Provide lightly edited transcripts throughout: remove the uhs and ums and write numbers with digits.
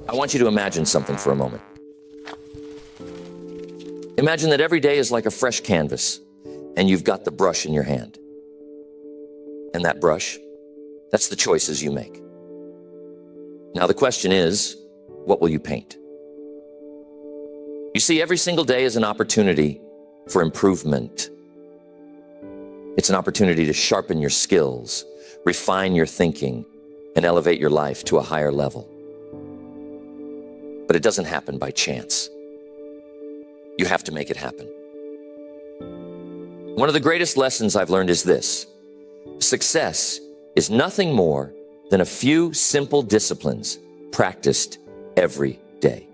I want you to imagine something for a moment. Imagine that every day is like a fresh canvas, and you've got the brush in your hand. And that brush, that's the choices you make. Now the question is, what will you paint? You see, every single day is an opportunity for improvement. It's an opportunity to sharpen your skills, refine your thinking, and elevate your life to a higher level. But it doesn't happen by chance. You have to make it happen. One of the greatest lessons I've learned is this: success is nothing more than a few simple disciplines practiced every day.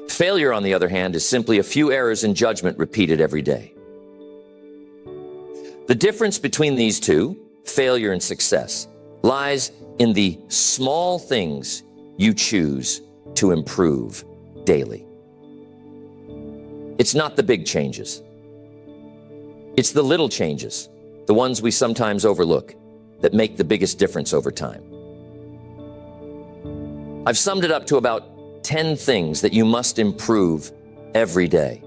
Failure, on the other hand, is simply a few errors in judgment repeated every day. The difference between these two, failure and success, lies in the small things you choose to improve daily. It's not the big changes. It's the little changes, the ones we sometimes overlook, that make the biggest difference over time. I've summed it up to about 10 things that you must improve every day.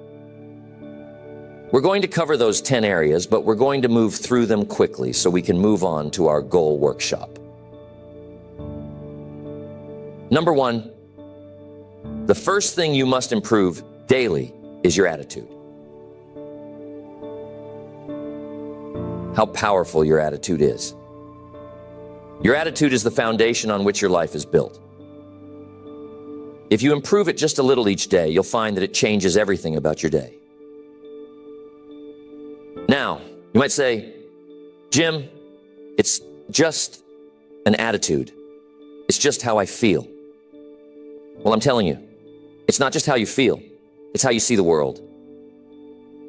We're going to cover those 10 areas, but we're going to move through them quickly so we can move on to our goal workshop. Number one, the first thing you must improve daily is your attitude. How powerful your attitude is. Your attitude is the foundation on which your life is built. If you improve it just a little each day, you'll find that it changes everything about your day. Now, you might say, Jim, it's just an attitude. It's just how I feel. Well, I'm telling you, it's not just how you feel. It's how you see the world.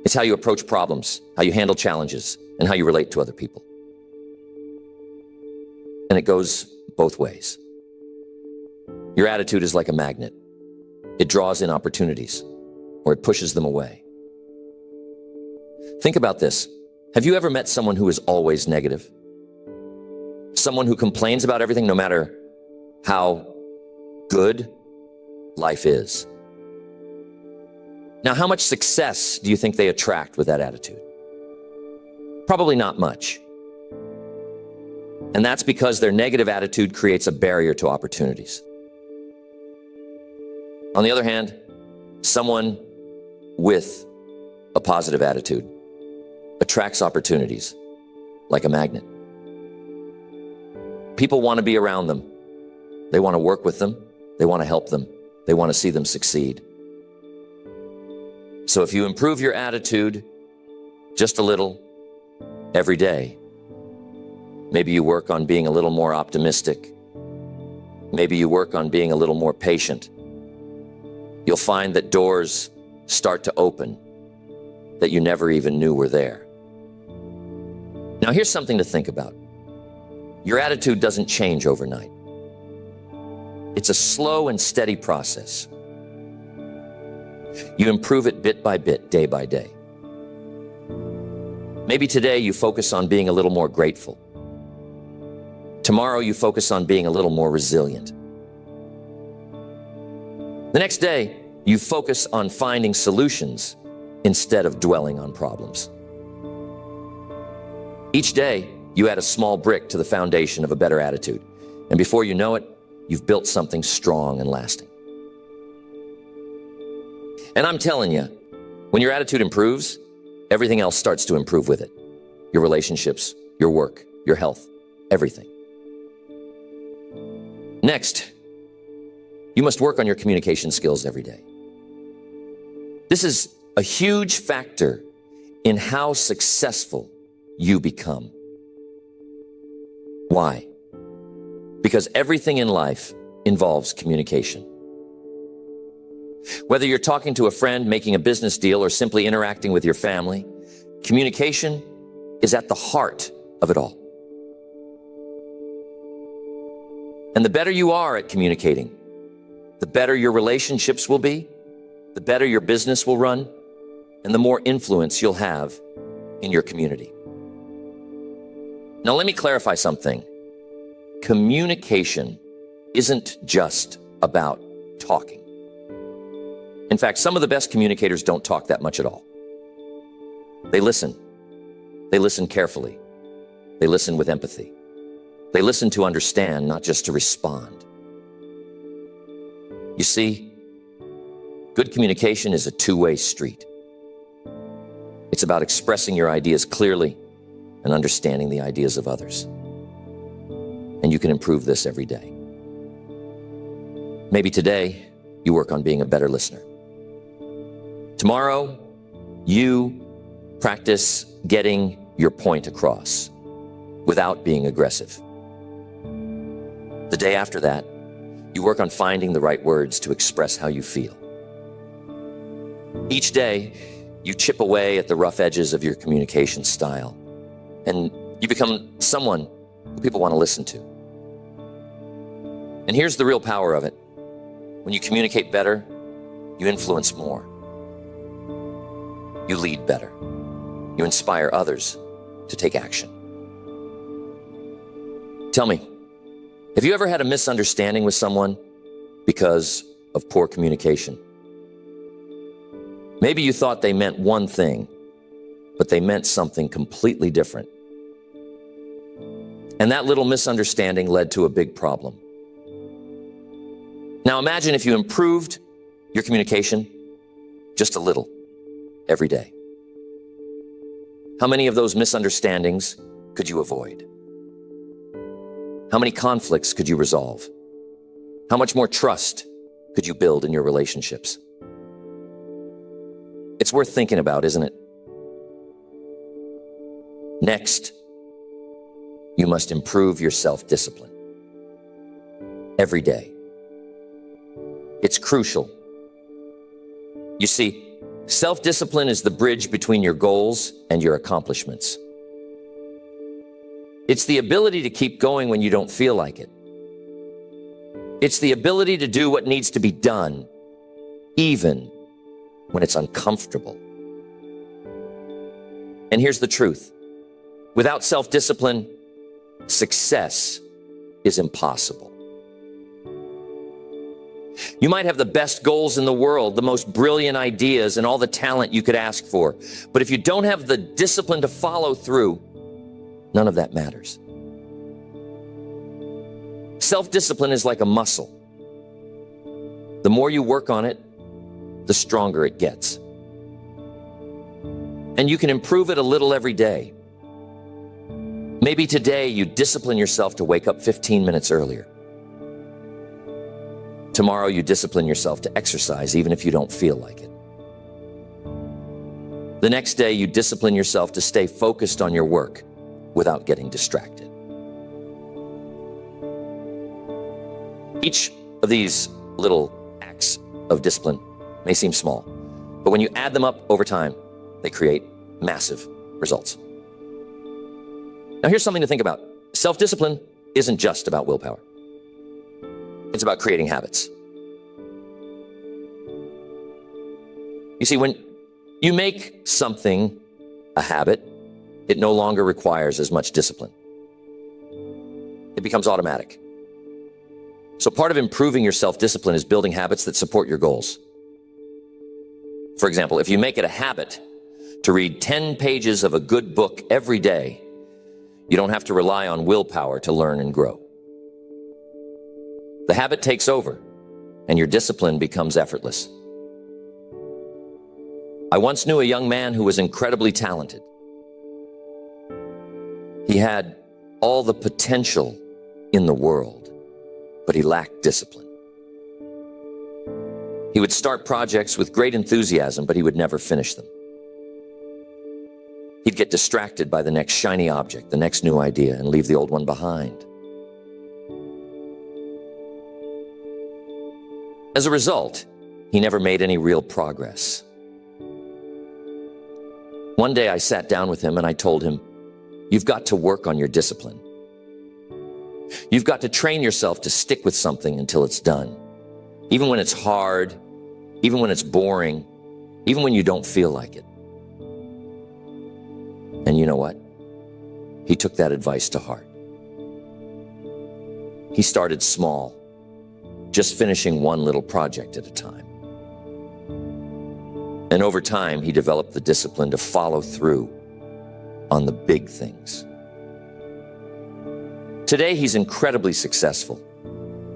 It's how you approach problems, how you handle challenges, and how you relate to other people. And it goes both ways. Your attitude is like a magnet. It draws in opportunities, or it pushes them away. Think about this. Have you ever met someone who is always negative? Someone who complains about everything no matter how good life is. Now, how much success do you think they attract with that attitude? Probably not much. And that's because their negative attitude creates a barrier to opportunities. On the other hand, someone with a positive attitude attracts opportunities like a magnet. People want to be around them. They want to work with them. They want to help them. They want to see them succeed. So if you improve your attitude just a little every day, maybe you work on being a little more optimistic. Maybe you work on being a little more patient. You'll find that doors start to open that you never even knew were there. Now, here's something to think about. Your attitude doesn't change overnight. It's a slow and steady process. You improve it bit by bit, day by day. Maybe today you focus on being a little more grateful. Tomorrow you focus on being a little more resilient. The next day, you focus on finding solutions instead of dwelling on problems. Each day, you add a small brick to the foundation of a better attitude. And before you know it, you've built something strong and lasting. And I'm telling you, when your attitude improves, everything else starts to improve with it. Your relationships, your work, your health, everything. Next, you must work on your communication skills every day. This is a huge factor in how successful you become. Why? Because everything in life involves communication. Whether you're talking to a friend, making a business deal, or simply interacting with your family, communication is at the heart of it all. And the better you are at communicating, the better your relationships will be, the better your business will run, and the more influence you'll have in your community. Now, let me clarify something. Communication isn't just about talking. In fact, some of the best communicators don't talk that much at all. They listen. They listen carefully. They listen with empathy. They listen to understand, not just to respond. You see, good communication is a two-way street. It's about expressing your ideas clearly and understanding the ideas of others. And you can improve this every day. Maybe today, you work on being a better listener. Tomorrow, you practice getting your point across without being aggressive. The day after that, you work on finding the right words to express how you feel. Each day, you chip away at the rough edges of your communication style, and you become someone who people want to listen to. And here's the real power of it. When you communicate better, you influence more. You lead better. You inspire others to take action. Tell me, have you ever had a misunderstanding with someone because of poor communication? Maybe you thought they meant one thing, but they meant something completely different. And that little misunderstanding led to a big problem. Now imagine if you improved your communication just a little every day. How many of those misunderstandings could you avoid? How many conflicts could you resolve? How much more trust could you build in your relationships? It's worth thinking about, isn't it? Next, you must improve your self-discipline every day. It's crucial. You see, self-discipline is the bridge between your goals and your accomplishments. It's the ability to keep going when you don't feel like it. It's the ability to do what needs to be done, even when it's uncomfortable. And here's the truth. Without self-discipline, success is impossible. You might have the best goals in the world, the most brilliant ideas, and all the talent you could ask for. But if you don't have the discipline to follow through, none of that matters. Self-discipline is like a muscle. The more you work on it, the stronger it gets. And you can improve it a little every day. Maybe today you discipline yourself to wake up 15 minutes earlier. Tomorrow you discipline yourself to exercise even if you don't feel like it. The next day you discipline yourself to stay focused on your work without getting distracted. Each of these little acts of discipline may seem small, but when you add them up over time, they create massive results. Now here's something to think about. Self-discipline isn't just about willpower. It's about creating habits. You see, when you make something a habit, it no longer requires as much discipline. It becomes automatic. So part of improving your self-discipline is building habits that support your goals. For example, if you make it a habit to read 10 pages of a good book every day, you don't have to rely on willpower to learn and grow. The habit takes over, and your discipline becomes effortless. I once knew a young man who was incredibly talented. He had all the potential in the world, but he lacked discipline. He would start projects with great enthusiasm, but he would never finish them. He'd get distracted by the next shiny object, the next new idea, and leave the old one behind. As a result, he never made any real progress. One day I sat down with him and I told him, "You've got to work on your discipline. You've got to train yourself to stick with something until it's done. Even when it's hard, even when it's boring, even when you don't feel like it." And you know what? He took that advice to heart. He started small, just finishing one little project at a time. And over time, he developed the discipline to follow through on the big things. Today, he's incredibly successful,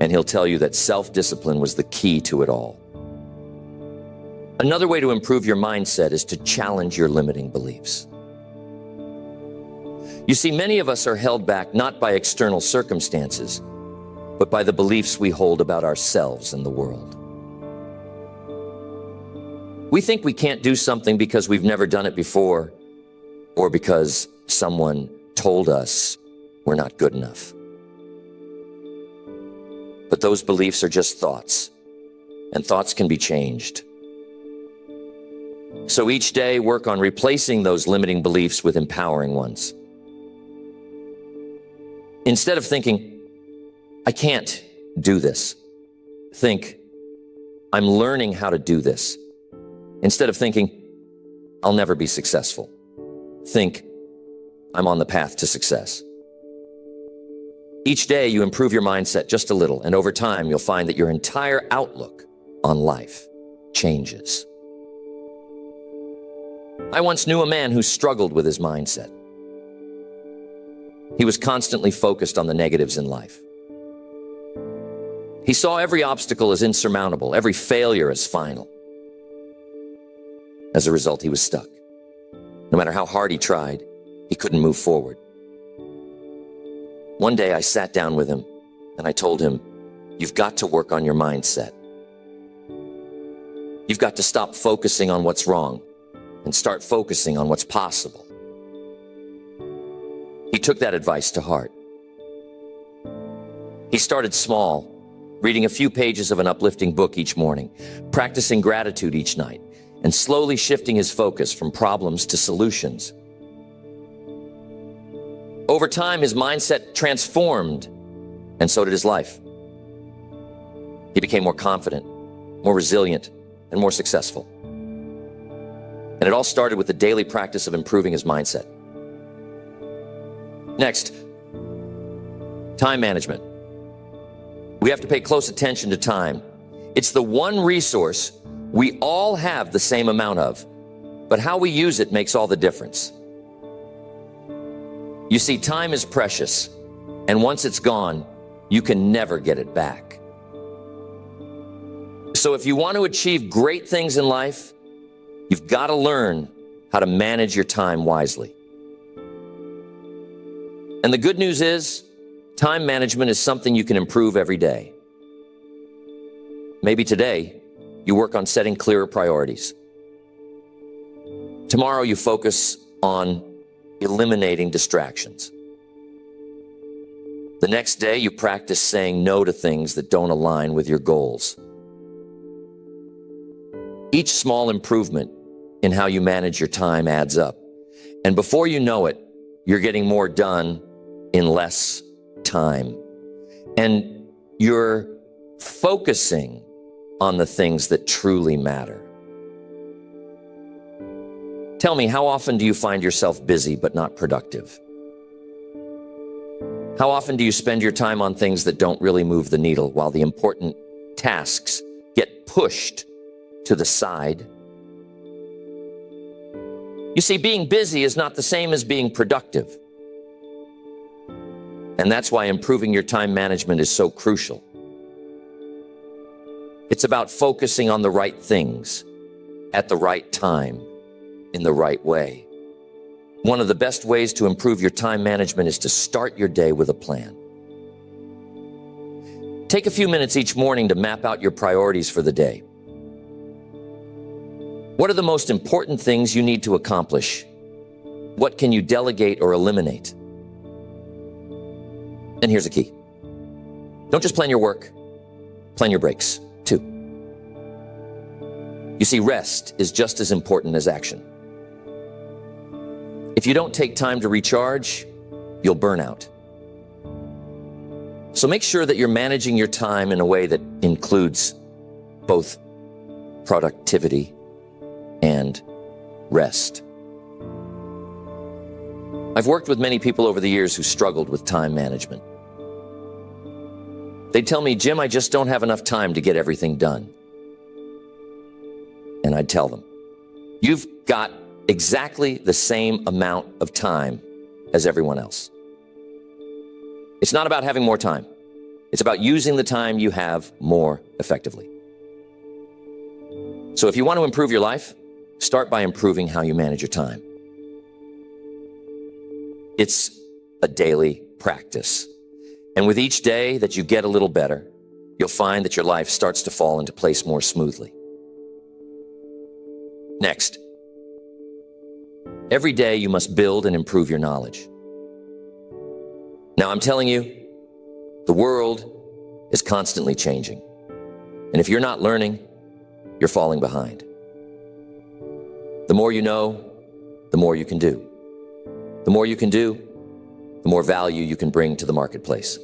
and he'll tell you that self-discipline was the key to it all. Another way to improve your mindset is to challenge your limiting beliefs. You see, many of us are held back not by external circumstances, but by the beliefs we hold about ourselves and the world. We think we can't do something because we've never done it before, or because someone told us we're not good enough. But those beliefs are just thoughts, and thoughts can be changed. So each day, work on replacing those limiting beliefs with empowering ones. Instead of thinking, I can't do this, think, I'm learning how to do this. Instead of thinking, I'll never be successful, think, I'm on the path to success. Each day, you improve your mindset just a little, and over time, you'll find that your entire outlook on life changes. I once knew a man who struggled with his mindset. He was constantly focused on the negatives in life. He saw every obstacle as insurmountable, every failure as final. As a result, he was stuck. No matter how hard he tried, he couldn't move forward. One day I sat down with him and I told him, you've got to work on your mindset. You've got to stop focusing on what's wrong and start focusing on what's possible. He took that advice to heart. He started small, reading a few pages of an uplifting book each morning, practicing gratitude each night, and slowly shifting his focus from problems to solutions. Over time, his mindset transformed, and so did his life. He became more confident, more resilient, and more successful. And it all started with the daily practice of improving his mindset. Next, time management. We have to pay close attention to time. It's the one resource we all have the same amount of, but how we use it makes all the difference. You see, time is precious, and once it's gone, you can never get it back. So if you want to achieve great things in life, you've got to learn how to manage your time wisely. And the good news is, time management is something you can improve every day. Maybe today, you work on setting clearer priorities. Tomorrow, you focus on eliminating distractions. The next day, you practice saying no to things that don't align with your goals. Each small improvement in how you manage your time adds up. And before you know it, you're getting more done in less time. And you're focusing on the things that truly matter. Tell me, how often do you find yourself busy but not productive? How often do you spend your time on things that don't really move the needle while the important tasks get pushed to the side? You see, being busy is not the same as being productive. And that's why improving your time management is so crucial. It's about focusing on the right things at the right time in the right way. One of the best ways to improve your time management is to start your day with a plan. Take a few minutes each morning to map out your priorities for the day. What are the most important things you need to accomplish? What can you delegate or eliminate? And here's the key. Don't just plan your work, plan your breaks too. You see, rest is just as important as action. If you don't take time to recharge, you'll burn out. So make sure that you're managing your time in a way that includes both productivity and rest. I've worked with many people over the years who struggled with time management. They'd tell me, Jim, I just don't have enough time to get everything done. And I'd tell them, you've got exactly the same amount of time as everyone else. It's not about having more time. It's about using the time you have more effectively. So if you want to improve your life, start by improving how you manage your time. It's a daily practice. And with each day that you get a little better, you'll find that your life starts to fall into place more smoothly. Next, every day you must build and improve your knowledge. Now, I'm telling you, the world is constantly changing. And if you're not learning, you're falling behind. The more you know, the more you can do. The more you can do, the more value you can bring to the marketplace.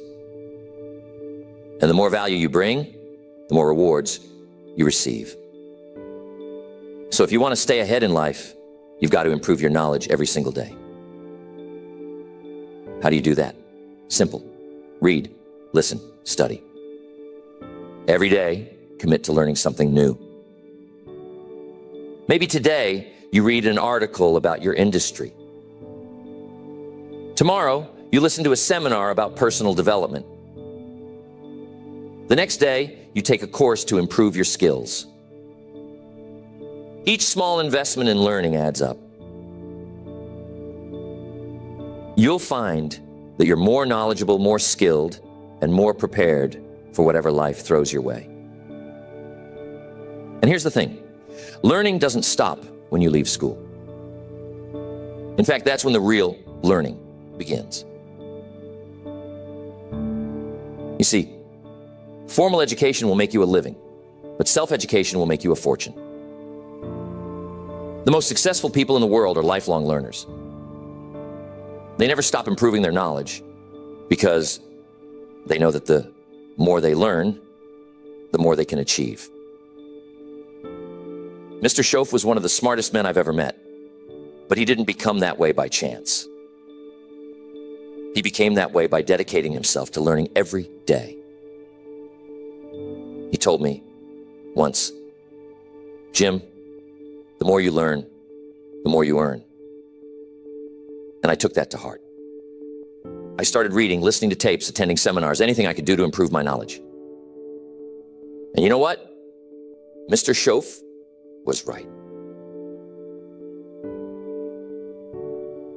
And the more value you bring, the more rewards you receive. So if you want to stay ahead in life, you've got to improve your knowledge every single day. How do you do that? Simple. Read, listen, study. Every day, commit to learning something new. Maybe today, you read an article about your industry. Tomorrow, you listen to a seminar about personal development. The next day, you take a course to improve your skills. Each small investment in learning adds up. You'll find that you're more knowledgeable, more skilled, and more prepared for whatever life throws your way. And here's the thing. Learning doesn't stop when you leave school. In fact, that's when the real learning begins. You see, formal education will make you a living, but self-education will make you a fortune. The most successful people in the world are lifelong learners. They never stop improving their knowledge because they know that the more they learn, the more they can achieve. Mr. Shoaff was one of the smartest men I've ever met, but he didn't become that way by chance. He became that way by dedicating himself to learning every day. He told me once, Jim, the more you learn, the more you earn. And I took that to heart. I started reading, listening to tapes, attending seminars, anything I could do to improve my knowledge. And you know what? Mr. Shoaff was right.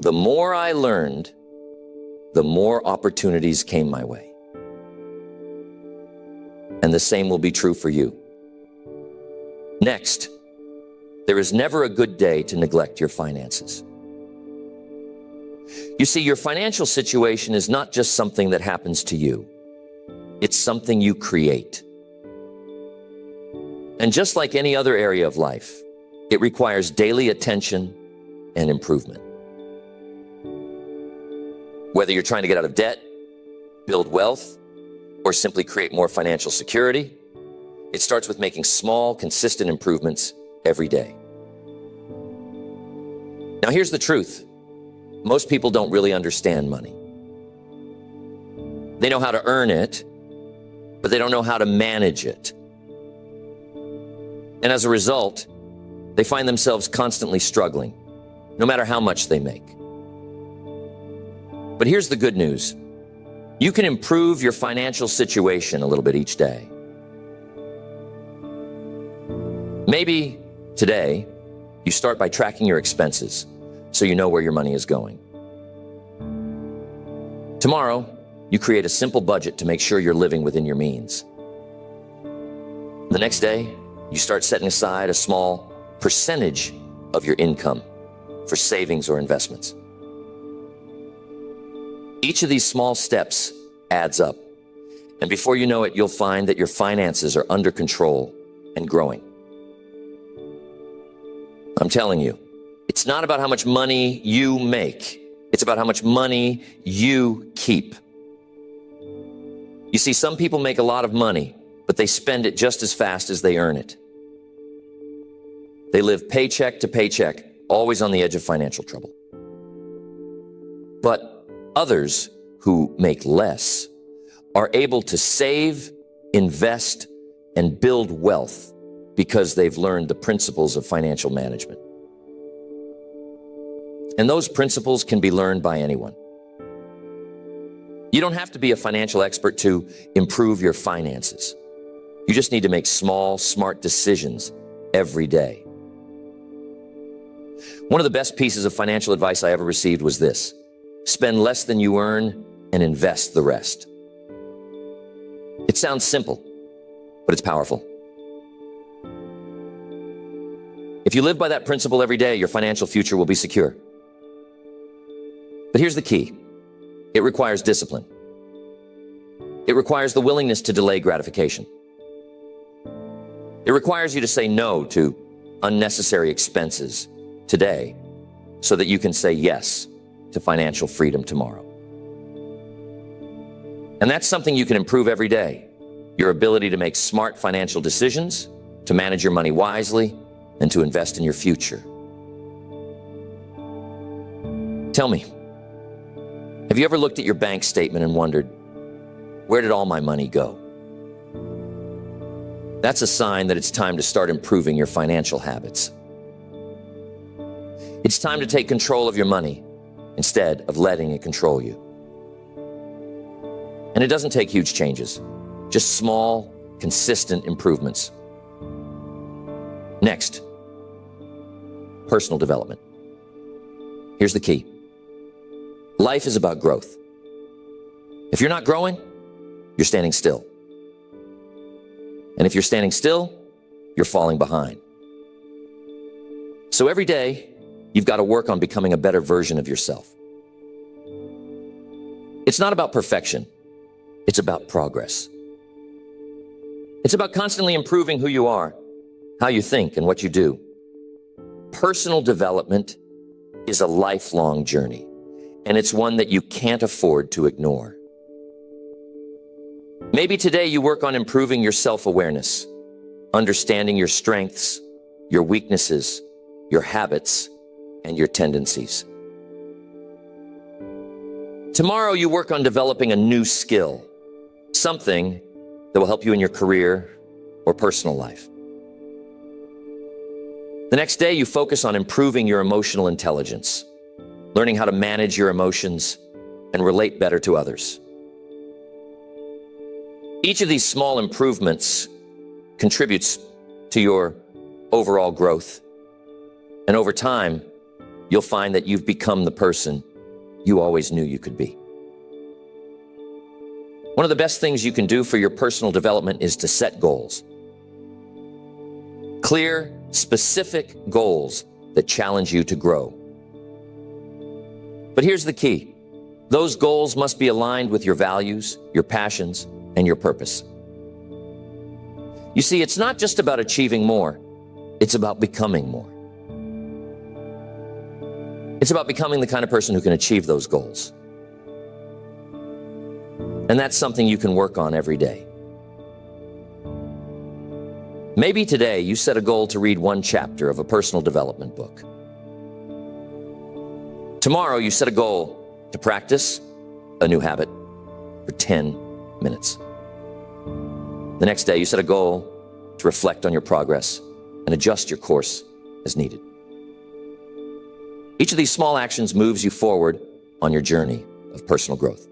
The more I learned, the more opportunities came my way. And the same will be true for you. Next, there is never a good day to neglect your finances. You see, your financial situation is not just something that happens to you. It's something you create. And just like any other area of life, it requires daily attention and improvement. Whether you're trying to get out of debt, build wealth, or simply create more financial security, it starts with making small, consistent improvements every day. Now, here's the truth. Most people don't really understand money. They know how to earn it, but they don't know how to manage it. And as a result, they find themselves constantly struggling, no matter how much they make. But here's the good news. You can improve your financial situation a little bit each day. Maybe today, you start by tracking your expenses so you know where your money is going. Tomorrow, you create a simple budget to make sure you're living within your means. The next day, you start setting aside a small percentage of your income for savings or investments. Each of these small steps adds up, and before you know it, you'll find that your finances are under control and growing. I'm telling you, it's not about how much money you make. It's about how much money you keep. You see, some people make a lot of money, but they spend it just as fast as they earn it. They live paycheck to paycheck, always on the edge of financial trouble. But others who make less are able to save invest, and build wealth because they've learned the principles of financial management. And those principles can be learned by anyone. You don't have to be a financial expert to improve your finances. You just need to make small, smart decisions every day. One of the best pieces of financial advice I ever received was this: spend less than you earn and invest the rest. It sounds simple, but it's powerful. If you live by that principle every day, your financial future will be secure. But here's the key. It requires discipline. It requires the willingness to delay gratification. It requires you to say no to unnecessary expenses today so that you can say yes to financial freedom tomorrow. And that's something you can improve every day. Your ability to make smart financial decisions, to manage your money wisely, and to invest in your future. Tell me, have you ever looked at your bank statement and wondered, where did all my money go? That's a sign that it's time to start improving your financial habits. It's time to take control of your money instead of letting it control you. And it doesn't take huge changes, just small, consistent improvements. Next, personal development. Here's the key. Life is about growth. If you're not growing, you're standing still. And if you're standing still, you're falling behind. So every day, you've got to work on becoming a better version of yourself. It's not about perfection. It's about progress. It's about constantly improving who you are, how you think, and what you do. Personal development is a lifelong journey, and it's one that you can't afford to ignore. Maybe today you work on improving your self-awareness, understanding your strengths, your weaknesses, your habits, and your tendencies. Tomorrow you work on developing a new skill, something that will help you in your career or personal life. The next day you focus on improving your emotional intelligence, learning how to manage your emotions and relate better to others. Each of these small improvements contributes to your overall growth. And over time, you'll find that you've become the person you always knew you could be. One of the best things you can do for your personal development is to set goals. Clear, specific goals that challenge you to grow. But here's the key. Those goals must be aligned with your values, your passions, and your purpose. You see, it's not just about achieving more, it's about becoming more. It's about becoming the kind of person who can achieve those goals. And that's something you can work on every day. Maybe today you set a goal to read one chapter of a personal development book. Tomorrow you set a goal to practice a new habit for 10 minutes. The next day you set a goal to reflect on your progress and adjust your course as needed. Each of these small actions moves you forward on your journey of personal growth.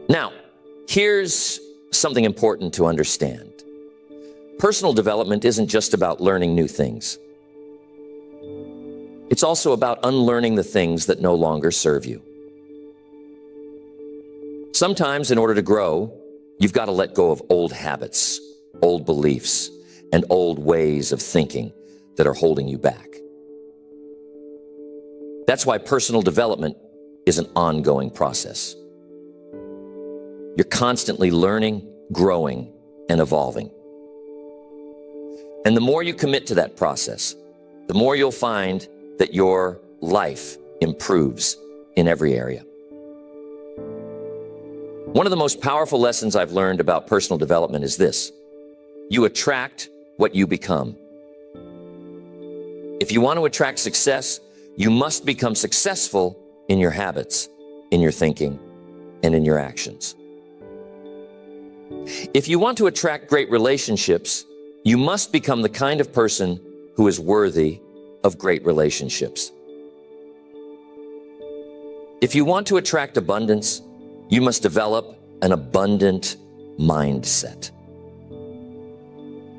Now, here's something important to understand. Personal development isn't just about learning new things. It's also about unlearning the things that no longer serve you. Sometimes, in order to grow, you've got to let go of old habits, old beliefs, and old ways of thinking that are holding you back. That's why personal development is an ongoing process. You're constantly learning, growing, and evolving. And the more you commit to that process, the more you'll find that your life improves in every area. One of the most powerful lessons I've learned about personal development is this: you attract what you become. If you want to attract success, you must become successful in your habits, in your thinking, and in your actions. If you want to attract great relationships, you must become the kind of person who is worthy of great relationships. If you want to attract abundance, you must develop an abundant mindset.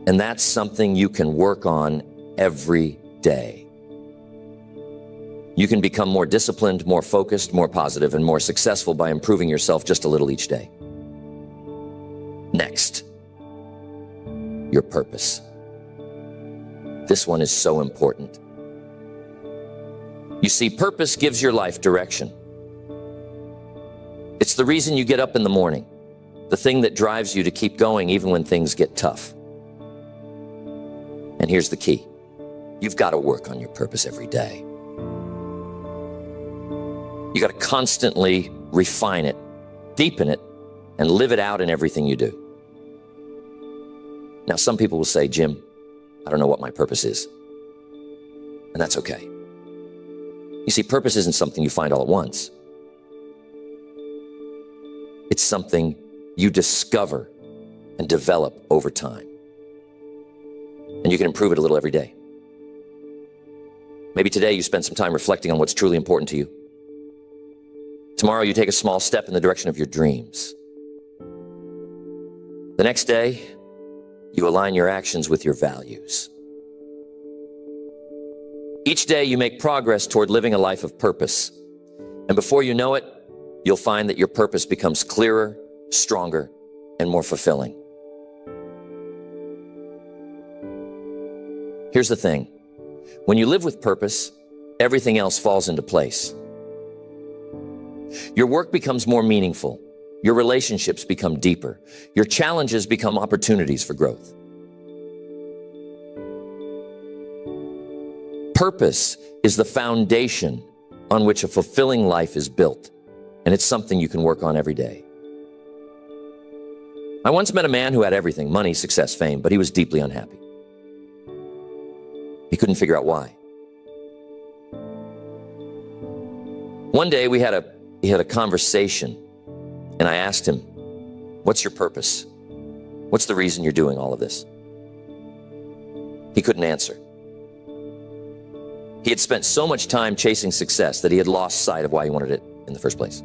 And that's something you can work on every day. You can become more disciplined, more focused, more positive, and more successful by improving yourself just a little each day. Next, your purpose. This one is so important. You see, purpose gives your life direction. It's the reason you get up in the morning, the thing that drives you to keep going even when things get tough. And here's the key. You've got to work on your purpose every day. You got to constantly refine it, deepen it, and live it out in everything you do. Now, some people will say, Jim, I don't know what my purpose is. And that's okay. You see, purpose isn't something you find all at once. It's something you discover and develop over time. And you can improve it a little every day. Maybe today you spend some time reflecting on what's truly important to you. Tomorrow you take a small step in the direction of your dreams. The next day, you align your actions with your values. Each day you make progress toward living a life of purpose. And before you know it, you'll find that your purpose becomes clearer, stronger, and more fulfilling. Here's the thing. When you live with purpose, everything else falls into place. Your work becomes more meaningful. Your relationships become deeper. Your challenges become opportunities for growth. Purpose is the foundation on which a fulfilling life is built, and it's something you can work on every day. I once met a man who had everything, money, success, fame, but he was deeply unhappy. He couldn't figure out why. One day we had a conversation, and I asked him, what's your purpose? What's the reason you're doing all of this? He couldn't answer. He had spent so much time chasing success that he had lost sight of why he wanted it in the first place.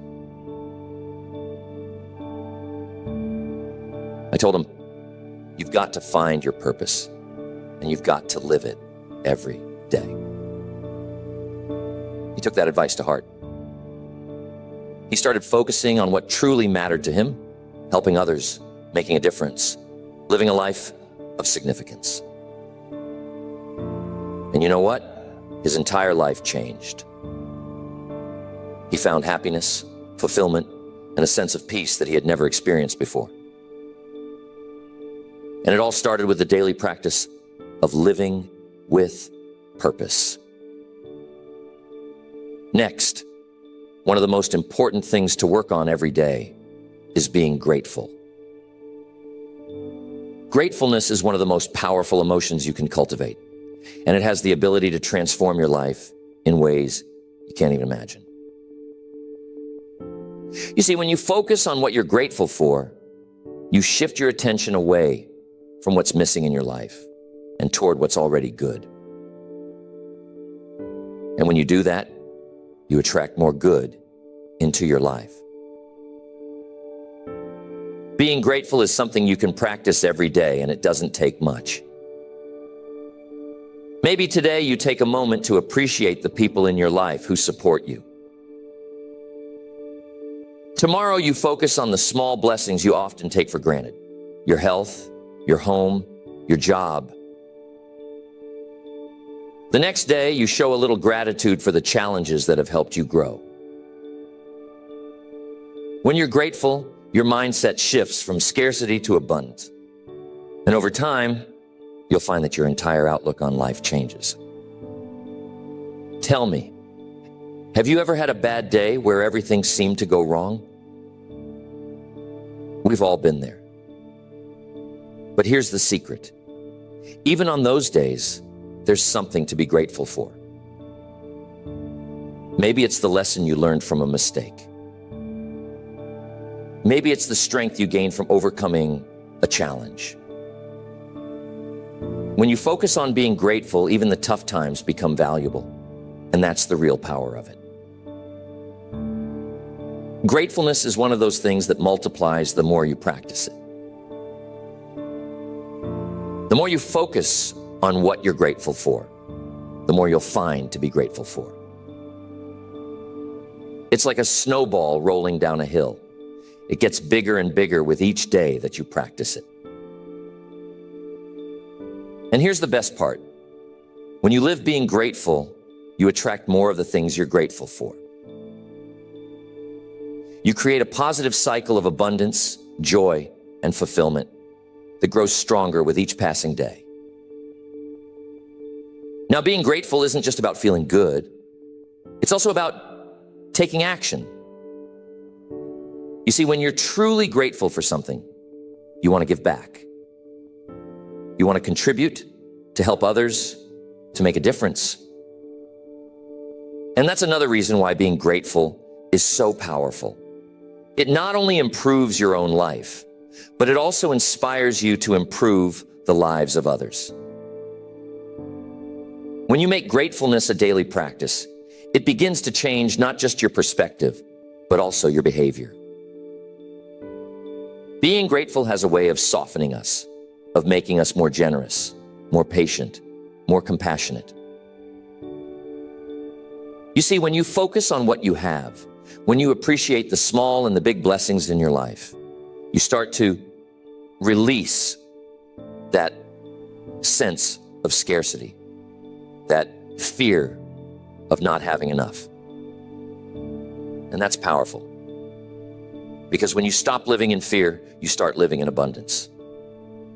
I told him, you've got to find your purpose, and you've got to live it every day. He took that advice to heart. He started focusing on what truly mattered to him, helping others, making a difference, living a life of significance. And you know what? His entire life changed. He found happiness, fulfillment, and a sense of peace that he had never experienced before. And it all started with the daily practice of living with purpose. Next, one of the most important things to work on every day is being grateful. Gratefulness is one of the most powerful emotions you can cultivate, and it has the ability to transform your life in ways you can't even imagine. You see, when you focus on what you're grateful for, you shift your attention away from what's missing in your life and toward what's already good. And when you do that, you attract more good into your life. Being grateful is something you can practice every day, and it doesn't take much. Maybe today you take a moment to appreciate the people in your life who support you. Tomorrow you focus on the small blessings you often take for granted: your health, your home, your job. The next day, you show a little gratitude for the challenges that have helped you grow. When you're grateful, your mindset shifts from scarcity to abundance. And over time, you'll find that your entire outlook on life changes. Tell me, have you ever had a bad day where everything seemed to go wrong? We've all been there. But here's the secret. Even on those days, there's something to be grateful for. Maybe it's the lesson you learned from a mistake. Maybe it's the strength you gain from overcoming a challenge. When you focus on being grateful, even the tough times become valuable. And that's the real power of it. Gratefulness is one of those things that multiplies the more you practice it. The more you focus on what you're grateful for, the more you'll find to be grateful for. It's like a snowball rolling down a hill. It gets bigger and bigger with each day that you practice it. And here's the best part. When you live being grateful, you attract more of the things you're grateful for. You create a positive cycle of abundance, joy, and fulfillment that grows stronger with each passing day. Now, being grateful isn't just about feeling good. It's also about taking action. You see, when you're truly grateful for something, you want to give back. You want to contribute, to help others, to make a difference. And that's another reason why being grateful is so powerful. It not only improves your own life, but it also inspires you to improve the lives of others. When you make gratefulness a daily practice, it begins to change not just your perspective, but also your behavior. Being grateful has a way of softening us, of making us more generous, more patient, more compassionate. You see, when you focus on what you have, when you appreciate the small and the big blessings in your life, you start to release that sense of scarcity, that fear of not having enough. And that's powerful. Because when you stop living in fear, you start living in abundance.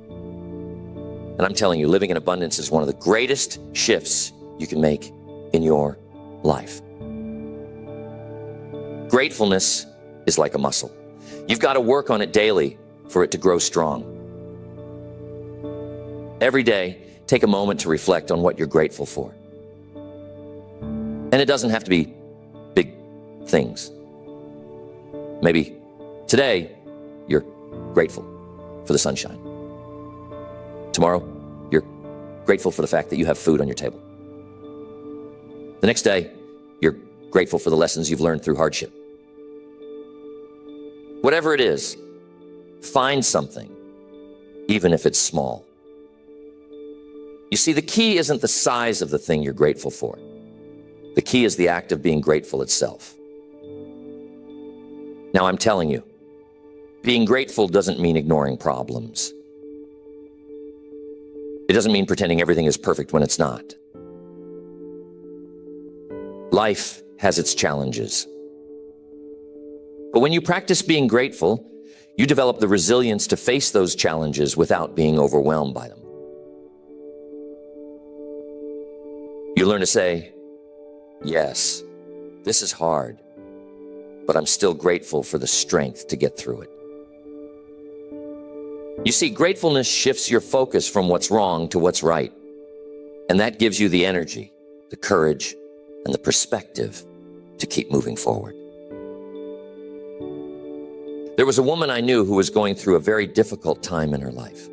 And I'm telling you, living in abundance is one of the greatest shifts you can make in your life. Gratefulness is like a muscle. You've got to work on it daily for it to grow strong. Every day, take a moment to reflect on what you're grateful for. And it doesn't have to be big things. Maybe today, you're grateful for the sunshine. Tomorrow, you're grateful for the fact that you have food on your table. The next day, you're grateful for the lessons you've learned through hardship. Whatever it is, find something, even if it's small. You see, the key isn't the size of the thing you're grateful for. The key is the act of being grateful itself. Now, I'm telling you, being grateful doesn't mean ignoring problems. It doesn't mean pretending everything is perfect when it's not. Life has its challenges. But when you practice being grateful, you develop the resilience to face those challenges without being overwhelmed by them. You learn to say, yes, this is hard, but I'm still grateful for the strength to get through it. You see, gratefulness shifts your focus from what's wrong to what's right. And that gives you the energy, the courage, and the perspective to keep moving forward. There was a woman I knew who was going through a very difficult time in her life.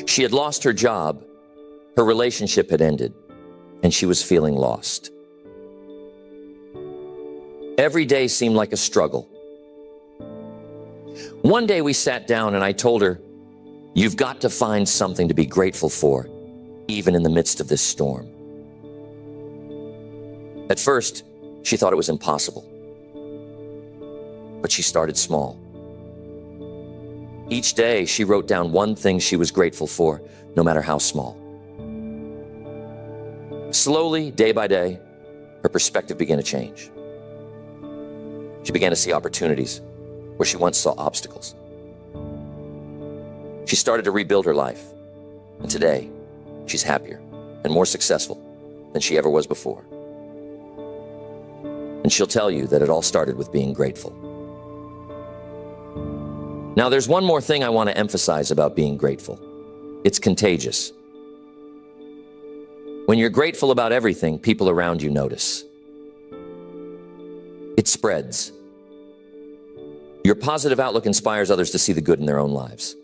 She had lost her job, her relationship had ended, and she was feeling lost. Every day seemed like a struggle. One day we sat down and I told her, you've got to find something to be grateful for, even in the midst of this storm. At first, she thought it was impossible. But she started small. Each day, she wrote down one thing she was grateful for, no matter how small. Slowly, day by day, her perspective began to change. She began to see opportunities where she once saw obstacles. She started to rebuild her life. And today, she's happier and more successful than she ever was before. And she'll tell you that it all started with being grateful. Now, there's one more thing I want to emphasize about being grateful. It's contagious. When you're grateful about everything, people around you notice. It spreads. Your positive outlook inspires others to see the good in their own lives.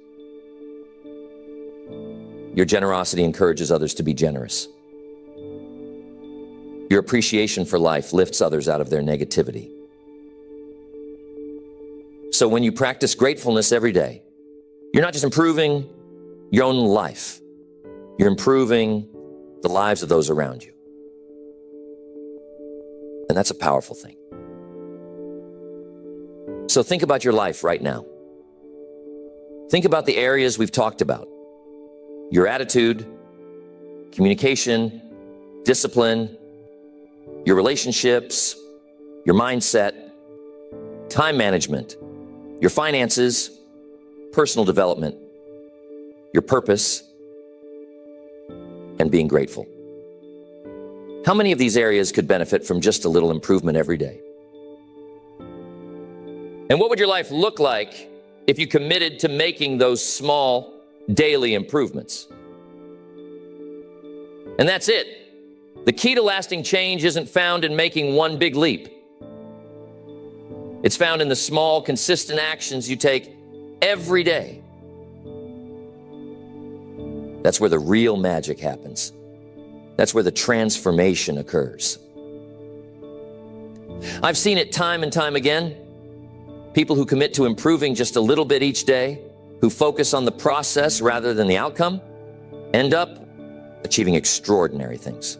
Your generosity encourages others to be generous. Your appreciation for life lifts others out of their negativity. So when you practice gratefulness every day, you're not just improving your own life, you're improving the lives of those around you. And that's a powerful thing. So think about your life right now. Think about the areas we've talked about. Your attitude, communication, discipline, your relationships, your mindset, time management, your finances, personal development, your purpose, and being grateful. How many of these areas could benefit from just a little improvement every day? And what would your life look like if you committed to making those small daily improvements? And that's it. The key to lasting change isn't found in making one big leap. It's found in the small, consistent actions you take every day. That's where the real magic happens. That's where the transformation occurs. I've seen it time and time again. People who commit to improving just a little bit each day, who focus on the process rather than the outcome, end up achieving extraordinary things.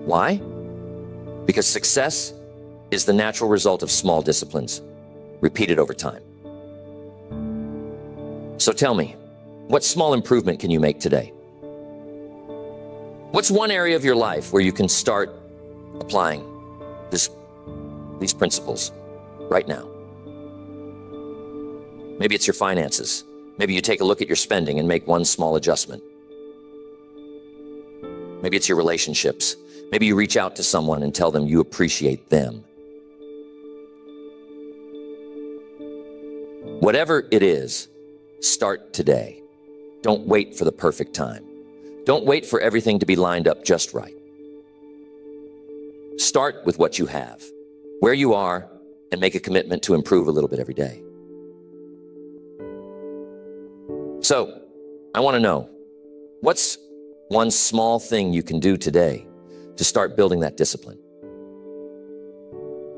Why? Because success is the natural result of small disciplines, repeated over time. So tell me, what small improvement can you make today? What's one area of your life where you can start applying these principles right now? Maybe it's your finances. Maybe you take a look at your spending and make one small adjustment. Maybe it's your relationships. Maybe you reach out to someone and tell them you appreciate them. Whatever it is, start today. Don't wait for the perfect time. Don't wait for everything to be lined up just right. Start with what you have, where you are, and make a commitment to improve a little bit every day. So, I want to know, what's one small thing you can do today to start building that discipline?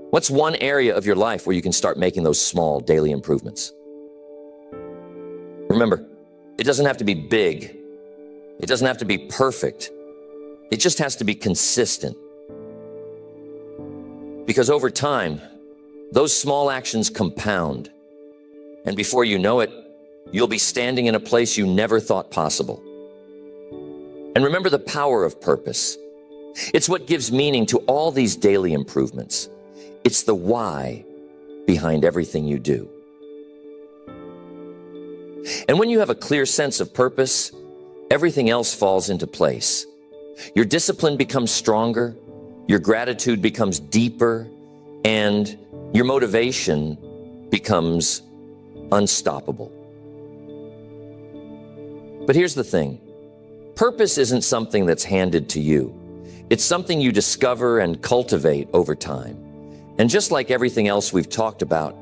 What's one area of your life where you can start making those small daily improvements? Remember, it doesn't have to be big. It doesn't have to be perfect. It just has to be consistent. Because over time, those small actions compound. And before you know it, you'll be standing in a place you never thought possible. And remember the power of purpose. It's what gives meaning to all these daily improvements. It's the why behind everything you do. And when you have a clear sense of purpose, everything else falls into place. Your discipline becomes stronger, your gratitude becomes deeper, and your motivation becomes unstoppable. But here's the thing. Purpose isn't something that's handed to you. It's something you discover and cultivate over time. And just like everything else we've talked about,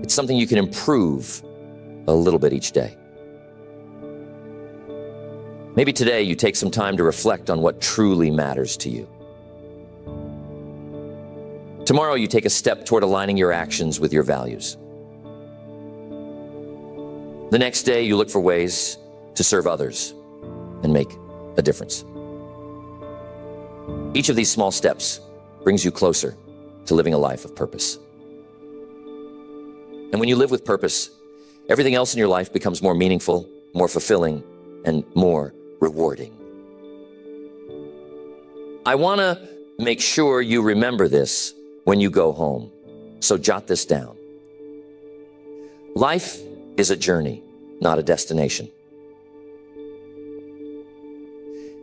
it's something you can improve a little bit each day. Maybe today you take some time to reflect on what truly matters to you. Tomorrow you take a step toward aligning your actions with your values. The next day you look for ways to serve others and make a difference. Each of these small steps brings you closer to living a life of purpose. And when you live with purpose, everything else in your life becomes more meaningful, more fulfilling, and more rewarding. I want to make sure you remember this when you go home, so jot this down. Life is a journey, not a destination.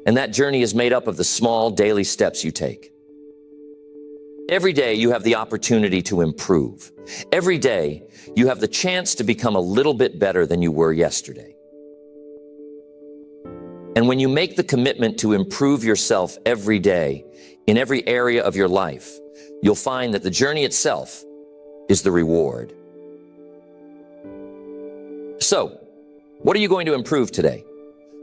And that journey is made up of the small daily steps you take. Every day you have the opportunity to improve. Every day you have the chance to become a little bit better than you were yesterday. And when you make the commitment to improve yourself every day in every area of your life, you'll find that the journey itself is the reward. So, what are you going to improve today?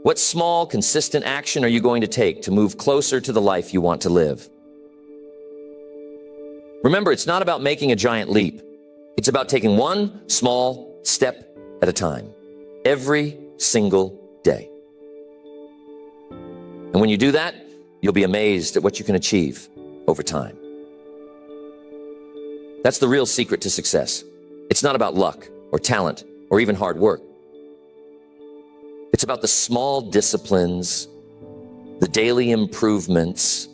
What small, consistent action are you going to take to move closer to the life you want to live? Remember, it's not about making a giant leap. It's about taking one small step at a time, every single day. And when you do that, you'll be amazed at what you can achieve over time. That's the real secret to success. It's not about luck or talent or even hard work. It's about the small disciplines, the daily improvements,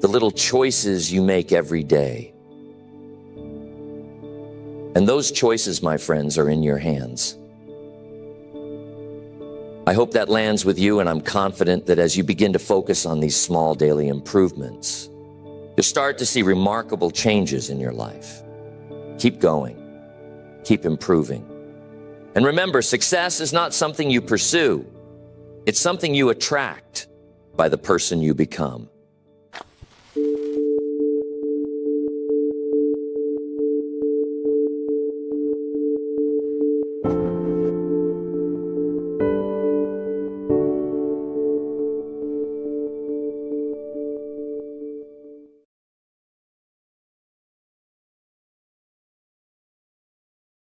the little choices you make every day. And those choices, my friends, are in your hands. I hope that lands with you, and I'm confident that as you begin to focus on these small daily improvements, you'll start to see remarkable changes in your life. Keep going. Keep improving. And remember, success is not something you pursue. It's something you attract by the person you become.